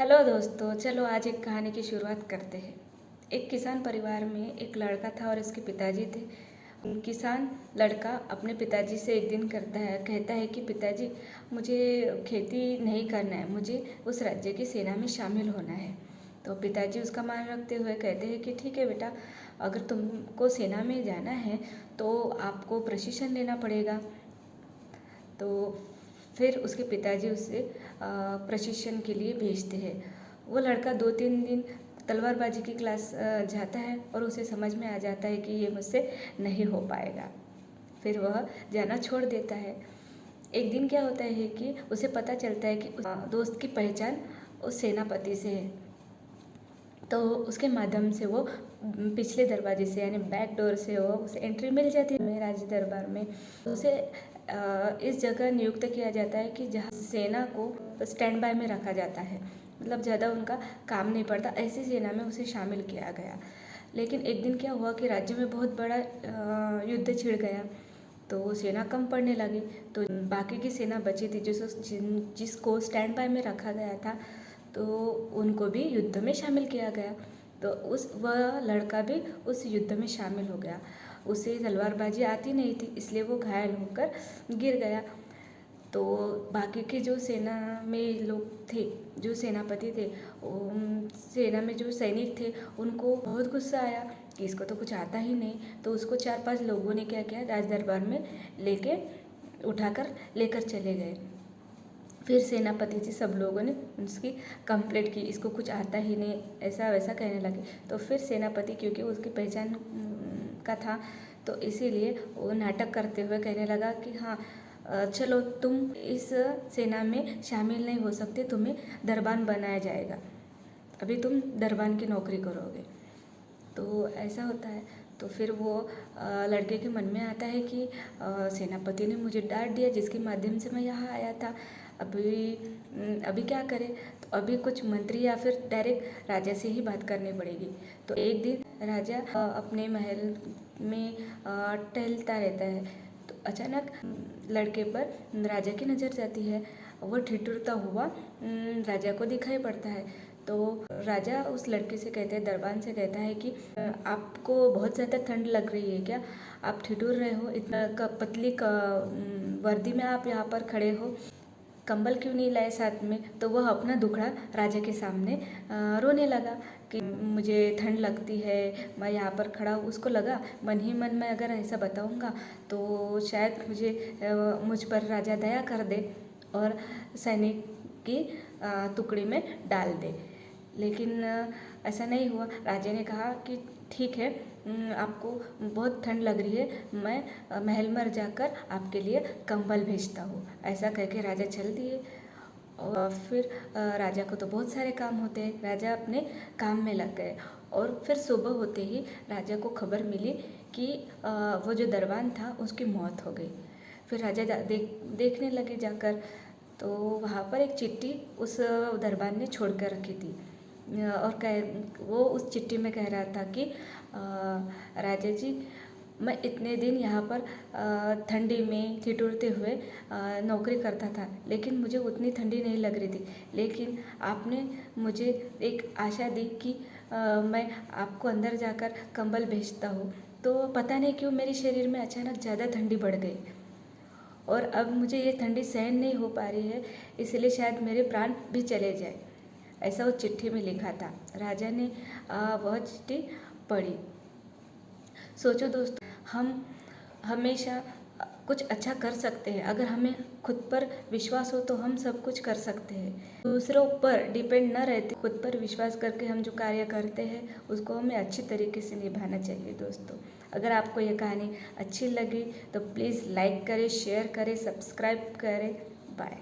Hello दोस्तों, चलो आज एक कहानी की शुरुआत करते हैं। एक किसान परिवार में एक लड़का था और उसके पिताजी थे। किसान लड़का अपने पिताजी से एक दिन कहता है कि पिताजी, मुझे खेती नहीं करना है, मुझे उस राज्य की सेना में शामिल होना है। तो पिताजी उसका मान रखते हुए कहते हैं कि ठीक है बेटा, अगर तुमको सेना में जाना है तो आपको प्रशिक्षण लेना पड़ेगा। तो फिर उसके पिताजी उसे प्रशिक्षण के लिए भेजते हैं। वो लड़का 2-3 दिन तलवारबाजी की क्लास जाता है और उसे समझ में आ जाता है कि ये मुझसे नहीं हो पाएगा। फिर वह जाना छोड़ देता है। एक दिन क्या होता है कि उसे पता चलता है कि दोस्त की पहचान उस सेनापति से है। तो उसके माध्यम से वो पिछले दरवाजे से यानी बैक डोर से वो उसे एंट्री मिल जाती है राज दरबार में। तो उसे इस जगह नियुक्त किया जाता है कि जहाँ सेना को स्टैंड बाय में रखा जाता है, मतलब ज़्यादा उनका काम नहीं पड़ता, ऐसी सेना में उसे शामिल किया गया। लेकिन एक दिन क्या हुआ कि राज्य में बहुत बड़ा युद्ध छिड़ गया, तो सेना कम पड़ने लगी। तो बाकी की सेना बची थी जिसको स्टैंड बाय में रखा गया था, तो उनको भी युद्ध में शामिल किया गया। तो वह लड़का भी उस युद्ध में शामिल हो गया। उसे तलवारबाजी आती नहीं थी, इसलिए वो घायल होकर गिर गया। तो बाकी के जो सेना में लोग थे, जो सेनापति थे, सेना में जो सैनिक थे, उनको बहुत गुस्सा आया कि इसको तो कुछ आता ही नहीं। तो उसको 4-5 लोगों ने क्या किया, राज दरबार में उठाकर लेकर चले गए। फिर सेनापति जी सब लोगों ने उसकी कंप्लेंट की, इसको कुछ आता ही नहीं, ऐसा वैसा कहने लगे। तो फिर सेनापति, क्योंकि उसकी पहचान का था, तो इसीलिए वो नाटक करते हुए कहने लगा कि हाँ, चलो तुम इस सेना में शामिल नहीं हो सकते, तुम्हें दरबान बनाया जाएगा, अभी तुम दरबान की नौकरी करोगे। तो ऐसा होता है। तो फिर वो लड़के के मन में आता है कि सेनापति ने मुझे डांट दिया जिसके माध्यम से मैं यहाँ आया था, अभी क्या करें। तो अभी कुछ मंत्री या फिर डायरेक्ट राजा से ही बात करनी पड़ेगी। तो एक दिन राजा अपने महल में टहलता रहता है, तो अचानक लड़के पर राजा की नज़र जाती है। वह ठिठुरता हुआ राजा को दिखाई पड़ता है। तो राजा उस लड़के से कहते हैं, दरबान से कहता है कि आपको बहुत ज़्यादा ठंड लग रही है क्या? आप ठिठुर रहे हो, इतना पतली वर्दी में आप यहाँ पर खड़े हो, कंबल क्यों नहीं लाए साथ में? तो वह अपना दुखड़ा राजा के सामने रोने लगा कि मुझे ठंड लगती है, मैं यहाँ पर खड़ा हूँ। उसको लगा मन ही मन में अगर ऐसा बताऊँगा तो शायद मुझ पर राजा दया कर दे और सैनिक की टुकड़ी में डाल दे। लेकिन ऐसा नहीं हुआ। राजा ने कहा कि ठीक है, आपको बहुत ठंड लग रही है, मैं महल में जाकर आपके लिए कंबल भेजता हूँ। ऐसा कह के राजा चल दिए। और फिर राजा को तो बहुत सारे काम होते हैं, राजा अपने काम में लग गए। और फिर सुबह होते ही राजा को खबर मिली कि वो जो दरबान था उसकी मौत हो गई। फिर राजा देखने लगे जाकर, तो वहाँ पर एक चिट्ठी उस दरबान ने छोड़ कर रखी थी। और वो उस चिट्ठी में कह रहा था कि राजा जी, मैं इतने दिन यहाँ पर ठंडी में ठिठुरते हुए नौकरी करता था, लेकिन मुझे उतनी ठंडी नहीं लग रही थी। लेकिन आपने मुझे एक आशा दी कि मैं आपको अंदर जाकर कंबल भेजता हूँ, तो पता नहीं क्यों मेरे शरीर में अचानक ज़्यादा ठंडी बढ़ गई और अब मुझे ये ठंडी सहन नहीं हो पा रही है, इसलिए शायद मेरे प्राण भी चले जाए। ऐसा उस चिट्ठी में लिखा था। राजा ने वह चिट्ठी पढ़ी। सोचो दोस्तों, हम हमेशा कुछ अच्छा कर सकते हैं। अगर हमें खुद पर विश्वास हो तो हम सब कुछ कर सकते हैं। दूसरों पर डिपेंड न रहते, खुद पर विश्वास करके हम जो कार्य करते हैं उसको हमें अच्छी तरीके से निभाना चाहिए। दोस्तों, अगर आपको ये कहानी अच्छी लगी तो प्लीज़ लाइक करें, शेयर करें, सब्सक्राइब करें। बाय।